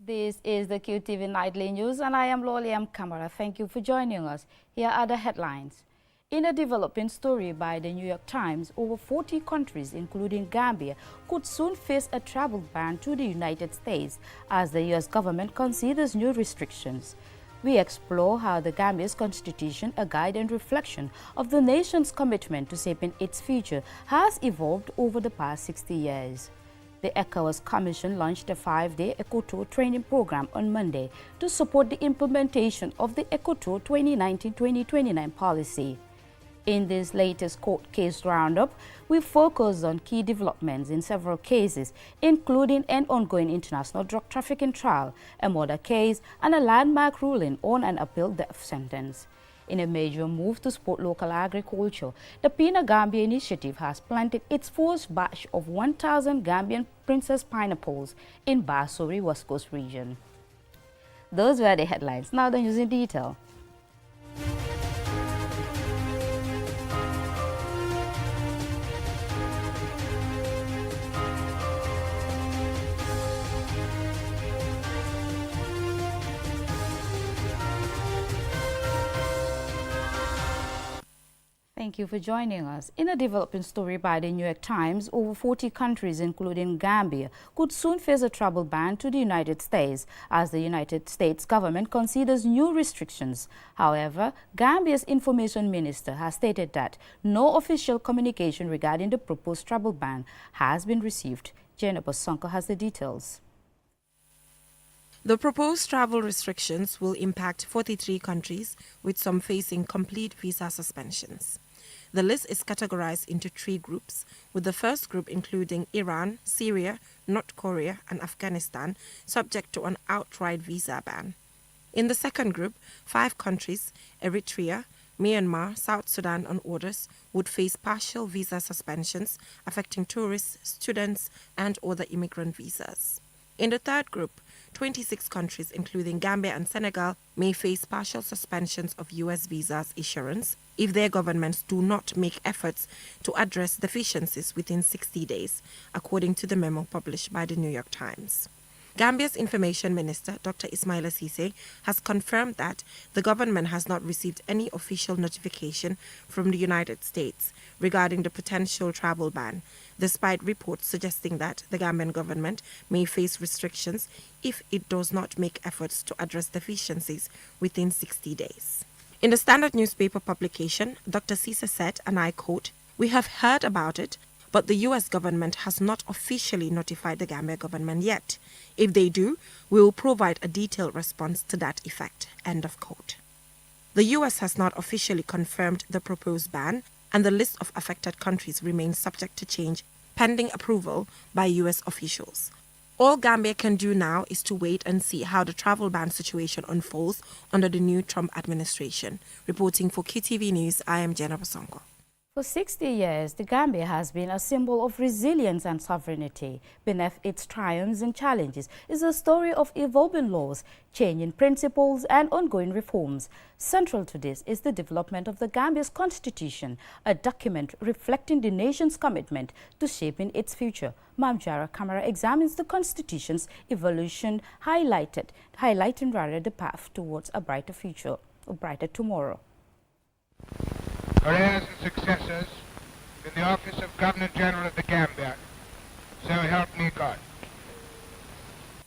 This is the QTV Nightly News and I am Loliam Kamara. Thank you for joining us. Here are the headlines. In a developing story by the New York Times, over 40 countries, including Gambia, could soon face a travel ban to the United States as the U.S. government considers new restrictions. We explore how the Gambia's constitution, a guide and reflection of the nation's commitment to shaping its future, has evolved over the past 60 years. The ECOWAS Commission launched a 5-day ECOTOUR training program on Monday to support the implementation of the ECOTOUR 2019-2029 policy. In this latest court case roundup, we focus on key developments in several cases, including an ongoing international drug trafficking trial, a murder case, and a landmark ruling on an appealed death sentence. In a major move to support local agriculture, the Pina Gambia initiative has planted its first batch of 1,000 Gambian princess pineapples in Basori, West Coast region. Those were the headlines. Now the news in detail. Thank you for joining us. In a developing story by the New York Times, over 40 countries, including Gambia, could soon face a travel ban to the United States as the United States government considers new restrictions. However, Gambia's information minister has stated that no official communication regarding the proposed travel ban has been received. Jennifer Sonko has the details. The proposed travel restrictions will impact 43 countries, with some facing complete visa suspensions. The list is categorized into 3 groups, with the first group including Iran, Syria, North Korea, and Afghanistan, subject to an outright visa ban. In the second group, 5 countries, Eritrea, Myanmar, South Sudan, and others, would face partial visa suspensions affecting tourists, students, and other immigrant visas. In the third group, 26 countries, including Gambia and Senegal, may face partial suspensions of U.S. visas issuance if their governments do not make efforts to address deficiencies within 60 days, according to the memo published by the New York Times. Gambia's Information Minister, Dr. Ismaila Ceesay, has confirmed that the government has not received any official notification from the United States regarding the potential travel ban, despite reports suggesting that the Gambian government may face restrictions if it does not make efforts to address deficiencies within 60 days. In the Standard newspaper publication, Dr. Ceesay said, and I quote, "We have heard about it, but the U.S. government has not officially notified the Gambia government yet. If they do, we will provide a detailed response to that effect." End of quote. The U.S. has not officially confirmed the proposed ban, and the list of affected countries remains subject to change pending approval by U.S. officials. All Gambia can do now is to wait and see how the travel ban situation unfolds under the new Trump administration. Reporting for QTV News, I am Jennifer Sonko. For 60 years, the Gambia has been a symbol of resilience and sovereignty. Beneath its triumphs and challenges is a story of evolving laws, changing principles, and ongoing reforms. Central to this is the development of the Gambia's constitution, a document reflecting the nation's commitment to shaping its future. Mamjara Kamara examines the constitution's evolution, highlighting the path towards a brighter future, a brighter tomorrow. Careers and successors in the office of Governor General of the Gambia. So help me God.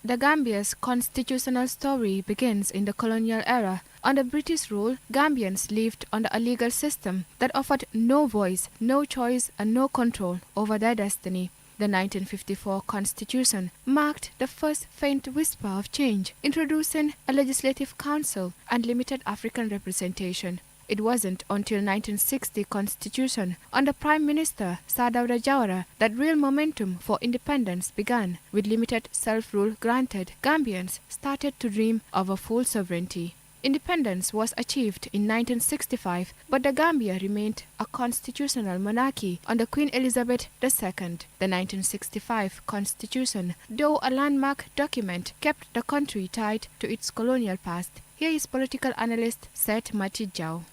The Gambia's constitutional story begins in the colonial era. Under British rule, Gambians lived under a legal system that offered no voice, no choice, and no control over their destiny. The 1954 Constitution marked the first faint whisper of change, introducing a legislative council and limited African representation. It wasn't until 1960 Constitution under Prime Minister Sir Dawda Jawara that real momentum for independence began. With limited self-rule granted, Gambians started to dream of a full sovereignty. Independence was achieved in 1965, but the Gambia remained a constitutional monarchy under Queen Elizabeth II. The 1965 Constitution, though a landmark document, kept the country tied to its colonial past. Here is political analyst Seth Matijau.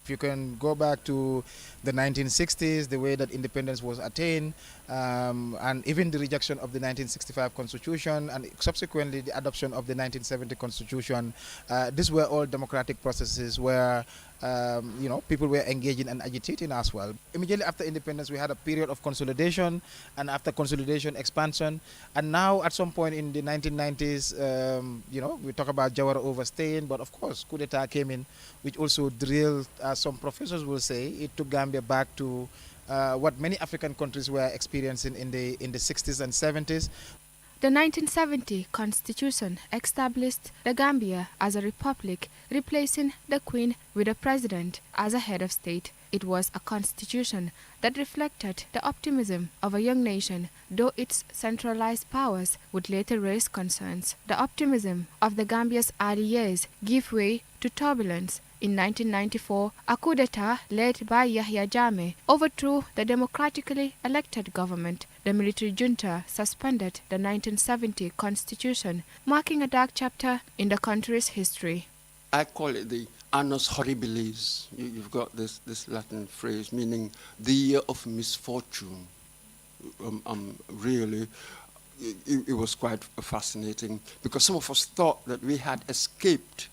If you can go back to the 1960s, the way that independence was attained, and even the rejection of the 1965 Constitution and subsequently the adoption of the 1970 Constitution. These were all democratic processes where people were engaging and agitating as well. Immediately after independence, we had a period of consolidation, and after consolidation, expansion. And now, at some point in the 1990s, we talk about Jawara overstaying, but of course, coup d'etat came in, which also drilled, as some professors will say, it took Gambia back to what many African countries were experiencing in the 60s and 70s. The 1970 Constitution established the Gambia as a republic, replacing the Queen with a president as a head of state. It was a constitution that reflected the optimism of a young nation, though its centralized powers would later raise concerns. The optimism of the Gambia's early years gave way to turbulence. In 1994, a coup d'etat led by Yahya Jammeh overthrew the democratically elected government. The military junta suspended the 1970 constitution, marking a dark chapter in the country's history. I call it the annus horribilis. You've got this Latin phrase meaning the year of misfortune. Really, it was quite fascinating because some of us thought that we had escaped,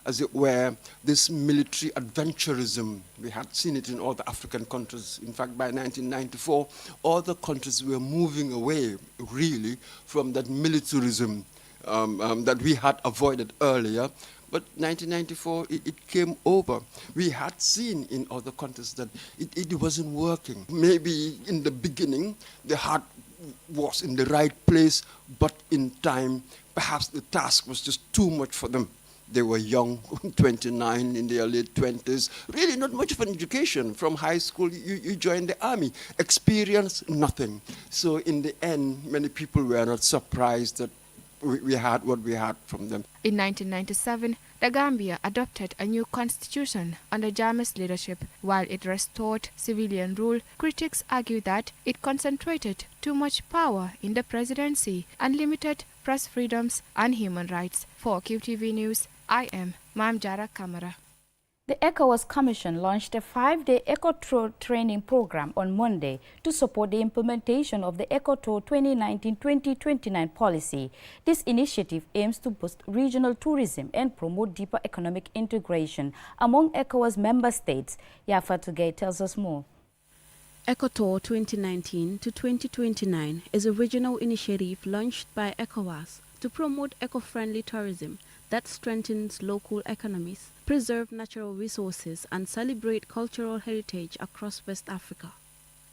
as it were, this military adventurism. We had seen it in all the African countries. In fact, by 1994, all the countries were moving away, really, from that militarism that we had avoided earlier. But 1994, it came over. We had seen in other countries that it wasn't working. Maybe in the beginning, the heart was in the right place, but in time, perhaps the task was just too much for them. They were young, 29, in their late 20s, really not much of an education. From high school, you joined the army. Experience, nothing. So in the end, many people were not surprised that we had what we had from them. In 1997, the Gambia adopted a new constitution under Jammeh's leadership. While it restored civilian rule, critics argue that it concentrated too much power in the presidency and limited press freedoms and human rights. For QTV News, I am Mamjara Kamara. The ECOWAS Commission launched a 5-day ECOTOUR training program on Monday to support the implementation of the ECOTOUR 2019-2029 policy. This initiative aims to boost regional tourism and promote deeper economic integration among ECOWAS member states. Yafa Tugay tells us more. ECOTOUR 2019-2029 is a regional initiative launched by ECOWAS to promote eco-friendly tourism that strengthens local economies, preserve natural resources, and celebrate cultural heritage across West Africa.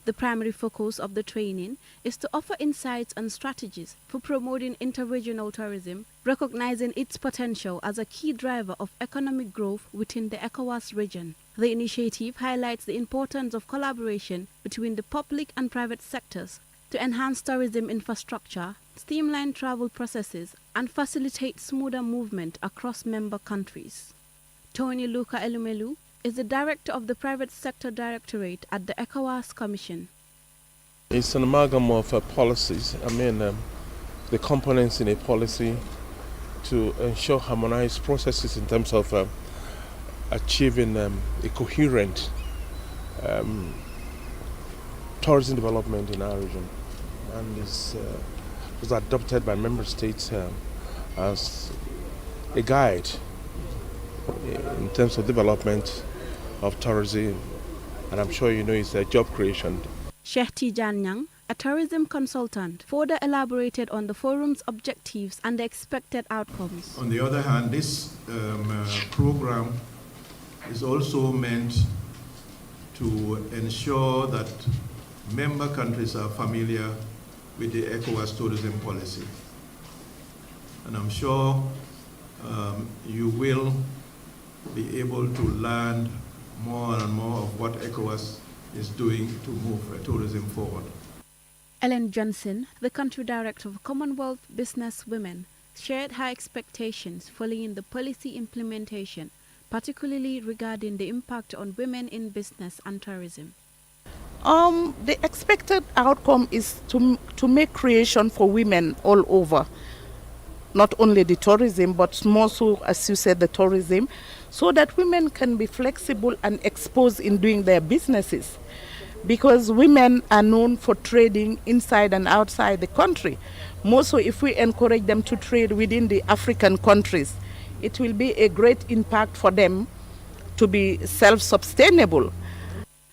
The primary focus of the training is to offer insights and strategies for promoting interregional tourism, recognizing its potential as a key driver of economic growth within the ECOWAS region. The initiative highlights the importance of collaboration between the public and private sectors to enhance tourism infrastructure, streamline travel processes, and facilitate smoother movement across member countries. Tony Luca Elumelu is the director of the Private Sector Directorate at the ECOWAS Commission. It's an amalgam of policies. The components in a policy to ensure harmonized processes in terms of achieving a coherent tourism development in our region. And this was adopted by member states as a guide in terms of development of tourism, and I'm sure you know it's a job creation. Sheikh Tijan Nyang, a tourism consultant, further elaborated on the forum's objectives and the expected outcomes. On the other hand, this program is also meant to ensure that member countries are familiar with the ECOWAS tourism policy. And I'm sure you will be able to learn more and more of what ECOWAS is doing to move tourism forward. Ellen Johnson, the country director of Commonwealth Business Women, shared her expectations following the policy implementation, particularly regarding the impact on women in business and tourism. The expected outcome is to make creation for women all over, not only the tourism, but more so, as you said, the tourism, so that women can be flexible and exposed in doing their businesses. because women are known for trading inside and outside the country. More so if we encourage them to trade within the African countries, it will be a great impact for them to be self-sustainable.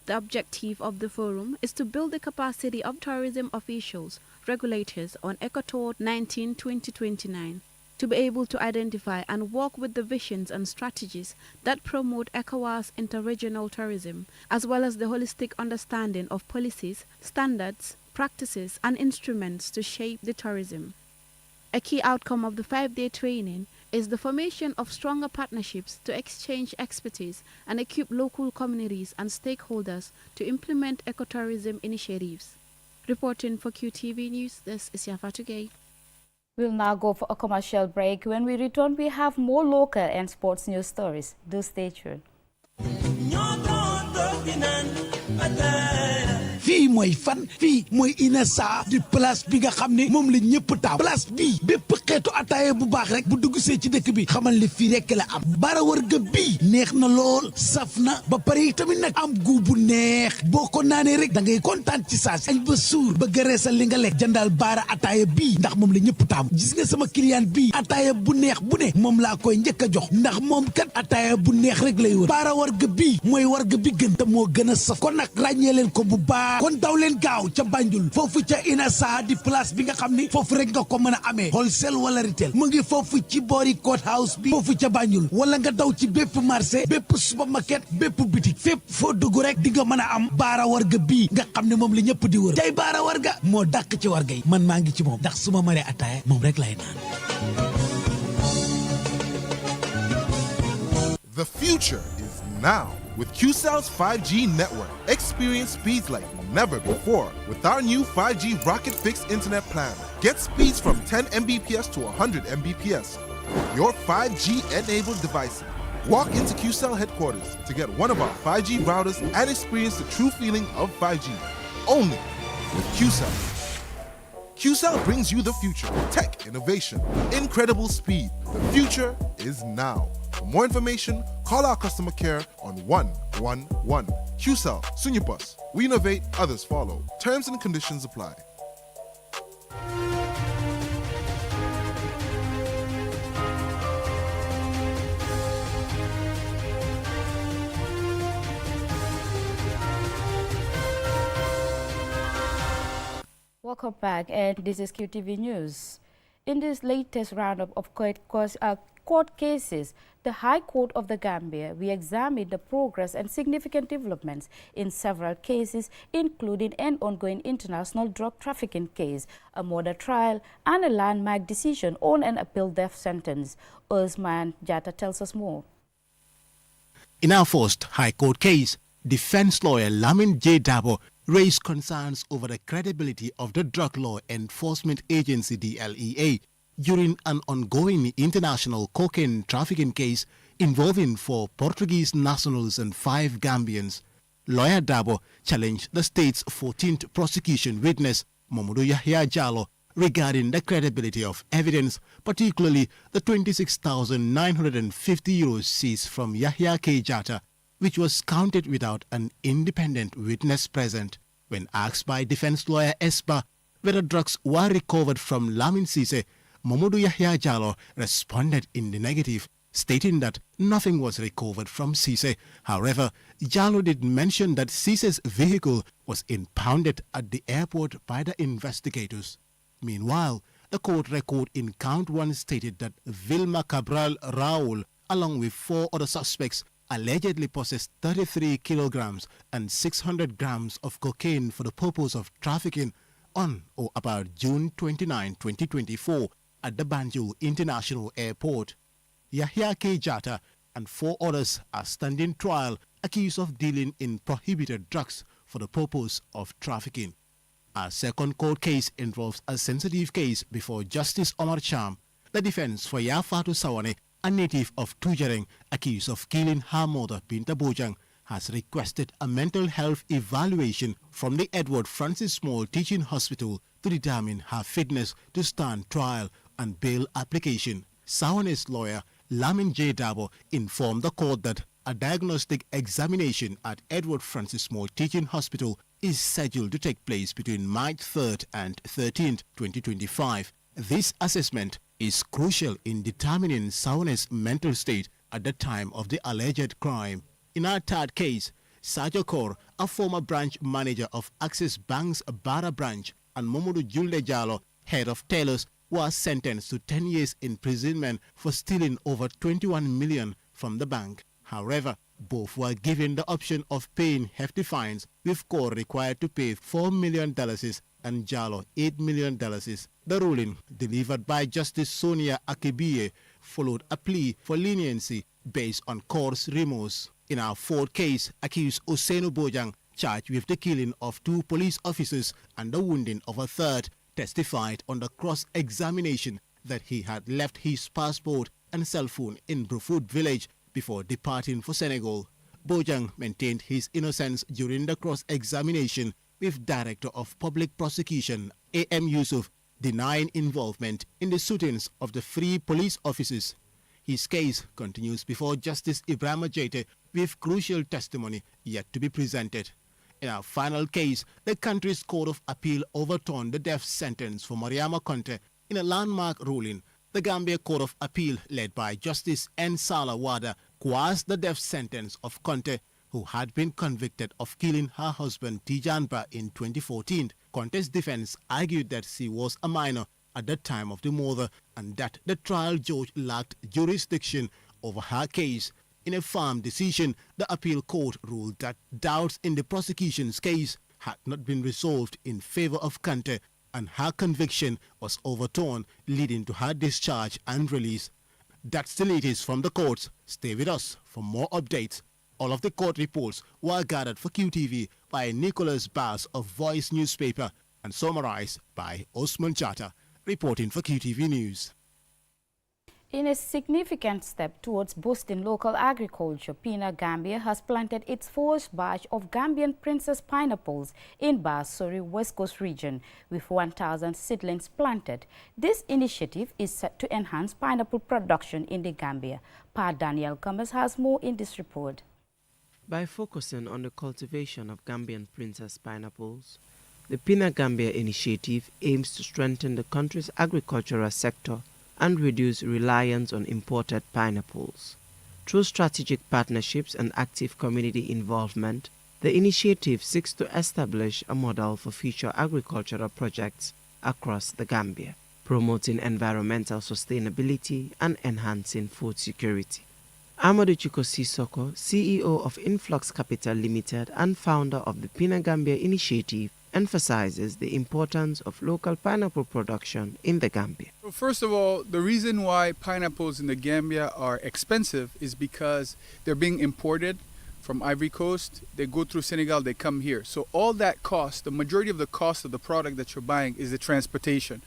The objective of the forum is to build the capacity of tourism officials, regulators on ECOTOUR 19-2029 to be able to identify and work with the visions and strategies that promote ECOWAS interregional tourism, as well as the holistic understanding of policies, standards, practices, and instruments to shape the tourism. A key outcome of the 5-day training is the formation of stronger partnerships to exchange expertise and equip local communities and stakeholders to implement ecotourism initiatives. Reporting for QTV News, this is Yafatu Gay. We'll now go for a commercial break. When we return, we have more local and sports news stories. Do stay tuned. fii mooy fan fii mooy Inessa di place bi nga xam ne moom la ñëpp taaw place bii bépp xeetu ataaya bu baax rek bu dugg see ci dëkk bi xamal li fii rek la am bara wërga bii neex na lool saf na ba pare tamit nag am gu bu neex boo ko naanee rek da ngay kontaan ci saas añ ba suur ba gëreesal li nga lekk jëndal bara ataaya bii ndax moom la ñëpp taamu gis nga sama client bii ataaya bu neex bu ne moom laa koy njëkk a jox ndax moom kat ataaya bu neex rek lay wër bara wërga bii mooy wërga bi gën te moo gën a saf kon nag ràññee leen ko bu baax kon daw leen gaaw ca Banjul foofu ca Inessa di place bi nga xam ni foofu rek nga ko mën a amee wholesale wala retail mu ngi foofu ci boori court house bi foofu ca Banjul wala nga daw ci bépp marché bépp supermarket bépp boutique fépp foo dugg rek di nga mën a am baara warga bii nga xam ne moom la ñëpp di wër tey baara warga moo dàq ci warga yi man maa ngi ci moom ndax su ma maree ataaya moom rek lay naan. The future is now. With QCell's 5G network, experience speeds like never before with our new 5G Rocket Fix internet plan. Get speeds from 10 Mbps to 100 Mbps. Your 5G-enabled devices. Walk into QCell headquarters to get one of our 5G routers and experience the true feeling of 5G. Only with QCell. QCell brings you the future. Tech, innovation, incredible speed. The future is now. For more information, call our customer care on 111. QCell, Sunyapus. We innovate, others follow. Terms and conditions apply. Welcome back, and this is QTV News. In this latest roundup of court cases, the High Court of the Gambia, we examined the progress and significant developments in several cases, including an ongoing international drug trafficking case, a murder trial, and a landmark decision on an appeal death sentence. Usman Jata tells us more. In our first High Court case, defense lawyer Lamin J. Dabo raised concerns over the credibility of the Drug Law Enforcement Agency DLEA during an ongoing international cocaine trafficking case involving 4 Portuguese nationals and 5 Gambians. Lawyer Dabo challenged the state's 14th prosecution witness, Mamadou Yahya Jallo, regarding the credibility of evidence, particularly the €26,950 seized from Yahya K. Jatta, which was counted without an independent witness present. When asked by defense lawyer Espa whether drugs were recovered from Lamin Cisse, Mamadou Yahya Jallo responded in the negative, stating that nothing was recovered from Cisse. However, Jallo did mention that Cisse's vehicle was impounded at the airport by the investigators. Meanwhile, the court record in count 1 stated that Vilma Cabral Raul, along with 4 other suspects, allegedly possessed 33 kilograms and 600 grams of cocaine for the purpose of trafficking on or about June 29, 2024 at the Banjul International Airport. Yahya K. Jatta and 4 others are standing trial accused of dealing in prohibited drugs for the purpose of trafficking. Our second court case involves a sensitive case before Justice Omar Cham. The defense for Yafatu Sawane, a native of Tujareng accused of killing her mother Binta Bojang, has requested a mental health evaluation from the Edward Francis Small Teaching Hospital to determine her fitness to stand trial and bail application. Sawane's lawyer Lamin J. Dabo informed the court that a diagnostic examination at Edward Francis Small Teaching Hospital is scheduled to take place between March 3rd and 13th, 2025. This assessment is crucial in determining someone's mental state at the time of the alleged crime. In our third case, Sajo Kaur, a former branch manager of Access Bank's Bara branch, and Mamadou Julde Jallo, head of Taylors, was sentenced to 10 years imprisonment for stealing over 21 million from the bank. However, both were given the option of paying hefty fines, with Kaur required to pay $4 million and Jallo $8 million. The ruling, delivered by Justice Sonia Akebiye, followed a plea for leniency based on Kaur's remorse. In our fourth case, accused Osenu Bojang, charged with the killing of 2 police officers and the wounding of a third, testified on the cross-examination that he had left his passport and cell phone in Brufut village before departing for Senegal. Bojang maintained his innocence during the cross-examination, with Director of Public Prosecution A.M. Yusuf denying involvement in the shootings of the 3 police officers. His case continues before Justice Ibrahim Jete, with crucial testimony yet to be presented. In our final case, the country's Court of Appeal overturned the death sentence for Mariama Conte in a landmark ruling. The Gambia Court of Appeal, led by Justice N. Sala Wada, quashed the death sentence of Conte, who had been convicted of killing her husband Tijan Ba in 2014. Conte's defense argued that she was a minor at the time of the murder and that the trial judge lacked jurisdiction over her case. In a firm decision, the appeal court ruled that doubts in the prosecution's case had not been resolved in favor of Conte, and her conviction was overturned, leading to her discharge and release. That's the latest from the courts. Stay with us for more updates. All of the court reports were gathered for QTV by Nicholas Bass of Voice newspaper and summarized by Osman Chata, reporting for QTV News. In a significant step towards boosting local agriculture, Pina Gambia has planted its first batch of Gambian Princess pineapples in Basori, West Coast region, with 1,000 seedlings planted. This initiative is set to enhance pineapple production in the Gambia. Pa Daniel Gomez has more in this report. By focusing on the cultivation of Gambian Princess pineapples, the Pina Gambia initiative aims to strengthen the country's agricultural sector and reduce reliance on imported pineapples. Through strategic partnerships and active community involvement, the initiative seeks to establish a model for future agricultural projects across the Gambia, promoting environmental sustainability and enhancing food security. Amadou Chiko Sissoko, CEO of Influx Capital Limited and founder of the Pina Gambia initiative, emphasizes the importance of local pineapple production in the Gambia. Well, first of all, the reason why pineapples in the Gambia are expensive is because they're being imported from Ivory Coast. They go through Senegal, they come here. So all that cost, the majority of the cost of the product that you're buying is the transportation.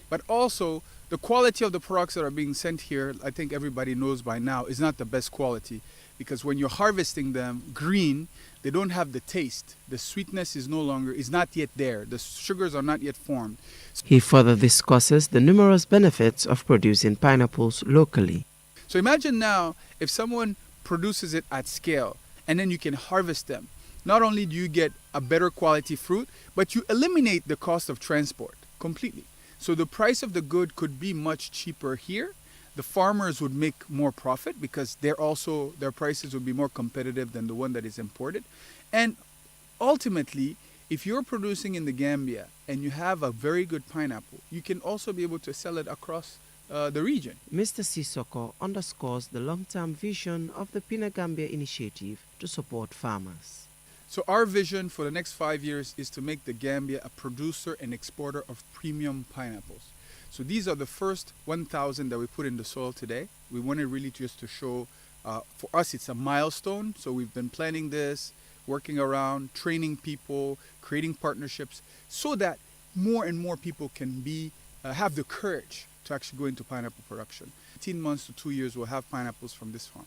But also, the quality of the products that are being sent here, I think everybody knows by now, is not the best quality. Because when you're harvesting them green, they don't have the taste. The sweetness is not yet there. The sugars are not yet formed. He further discusses the numerous benefits of producing pineapples locally. So imagine now if someone produces it at scale and then you can harvest them. Not only do you get a better quality fruit, but you eliminate the cost of transport completely. So the price of the good could be much cheaper here. The farmers would make more profit because their prices would be more competitive than the one that is imported. And ultimately, if you're producing in the Gambia and you have a very good pineapple, you can also be able to sell it across the region. Mr. Sissoko underscores the long-term vision of the Pina Gambia initiative to support farmers. So our vision for the next 5 years is to make the Gambia a producer and exporter of premium pineapples. So these are the first 1,000 that we put in the soil today. We wanted really just to show, for us it's a milestone. So we've been planning this, working around, training people, creating partnerships so that more and more people can have the courage to actually go into pineapple production. 18 months to 2 years we'll have pineapples from this farm.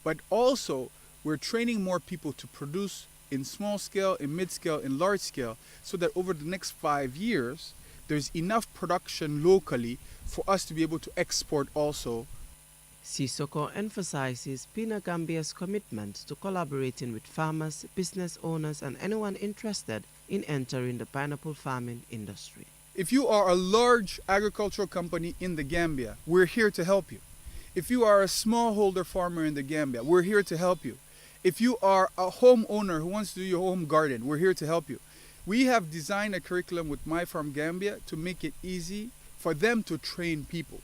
But also we're training more people to produce in small scale, in mid scale, in large scale, so that over the next 5 years there's enough production locally for us to be able to export also. Sissoko emphasizes Pina Gambia's commitment to collaborating with farmers, business owners, and anyone interested in entering the pineapple farming industry. If you are a large agricultural company in the Gambia, we're here to help you. If you are a smallholder farmer in the Gambia, we're here to help you. If you are a homeowner who wants to do your home garden, we're here to help you. We have designed a curriculum with My Farm Gambia to make it easy for them to train people.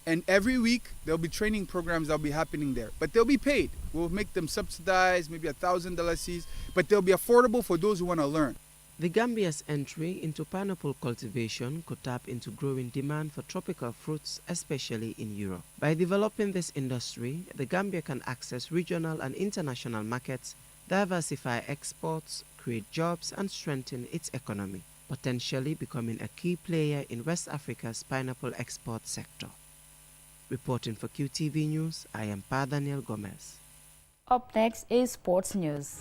And every week, there'll be training programs that'll be happening there. But they'll be paid. We'll make them subsidized, maybe $1,000 fees, but they'll be affordable for those who want to learn. The Gambia's entry into pineapple cultivation could tap into growing demand for tropical fruits, especially in Europe. By developing this industry, the Gambia can access regional and international markets, diversify exports, create jobs, and strengthen its economy, potentially becoming a key player in West Africa's pineapple export sector. Reporting for QTV News, I am Pa Daniel Gomez. Up next is sports news.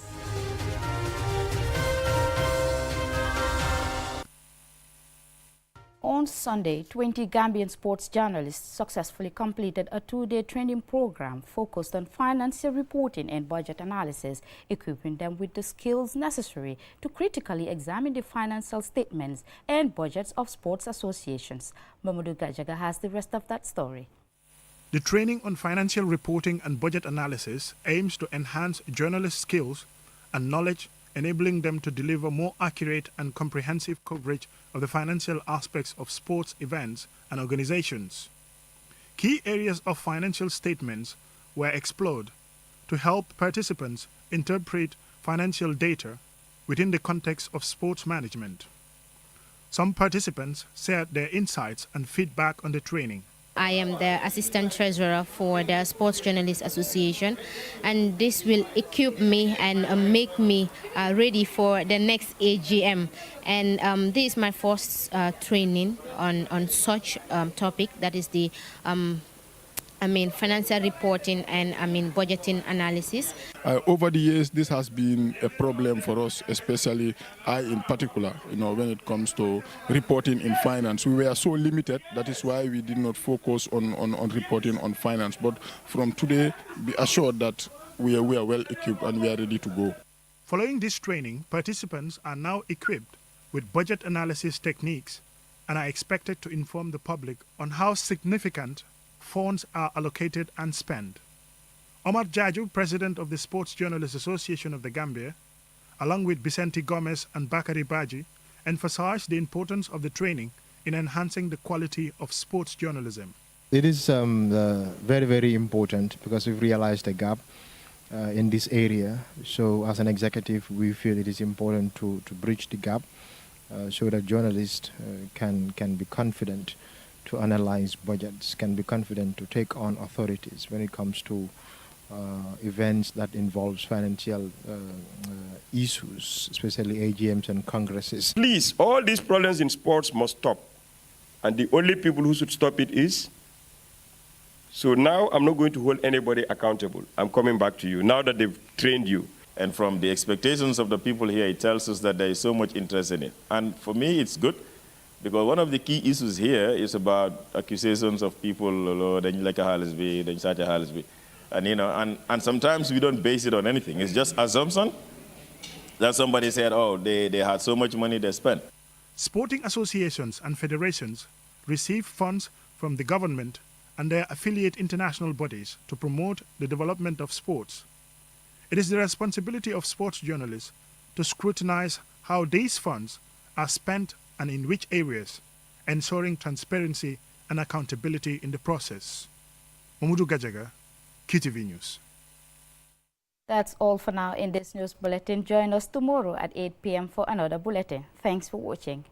On Sunday, 20 Gambian sports journalists successfully completed a two-day training program focused on financial reporting and budget analysis, equipping them with the skills necessary to critically examine the financial statements and budgets of sports associations. Mamadou Gajaga has the rest of that story. The training on financial reporting and budget analysis aims to enhance journalist skills and knowledge, enabling them to deliver more accurate and comprehensive coverage of the financial aspects of sports events and organizations. Key areas of financial statements were explored to help participants interpret financial data within the context of sports management. Some participants shared their insights and feedback on the training. I am the assistant treasurer for the Sports Journalists Association, and this will equip me and make me ready for the next AGM. And this is my first training on such topic, that is the financial reporting and budgeting analysis. Over the years, this has been a problem for us, especially I in particular, when it comes to reporting in finance. We were so limited, that is why we did not focus on reporting on finance. But from today, be assured that we are well equipped and we are ready to go. Following this training, participants are now equipped with budget analysis techniques and are expected to inform the public on how significant funds are allocated and spent. Omar Jaju, president of the Sports Journalists Association of the Gambia, along with Vicente Gomez and Bakari Baji, emphasized the importance of the training in enhancing the quality of sports journalism. It is very, very important because we've realized a gap in this area. So as an executive, we feel it is important to bridge the gap so that journalists can be confident to analyze budgets, can be confident to take on authorities when it comes to events that involves financial issues, especially AGMs and congresses. Please, all these problems in sports must stop. And the only people who should stop it is. So now I'm not going to hold anybody accountable. I'm coming back to you now that they've trained you. And from the expectations of the people here, it tells us that there is so much interest in it. And for me, it's good. Because one of the key issues here is about accusations of people, like a Halsby, then such a Halsby. And sometimes we don't base it on anything. It's just assumption that somebody said, oh, they had so much money they spent. Sporting associations and federations receive funds from the government and their affiliate international bodies to promote the development of sports. It is the responsibility of sports journalists to scrutinize how these funds are spent and in which areas, ensuring transparency and accountability in the process. Mamadou Gajaga, QTV News. That's all for now in this news bulletin. Join us tomorrow at 8 p.m. for another bulletin. Thanks for watching.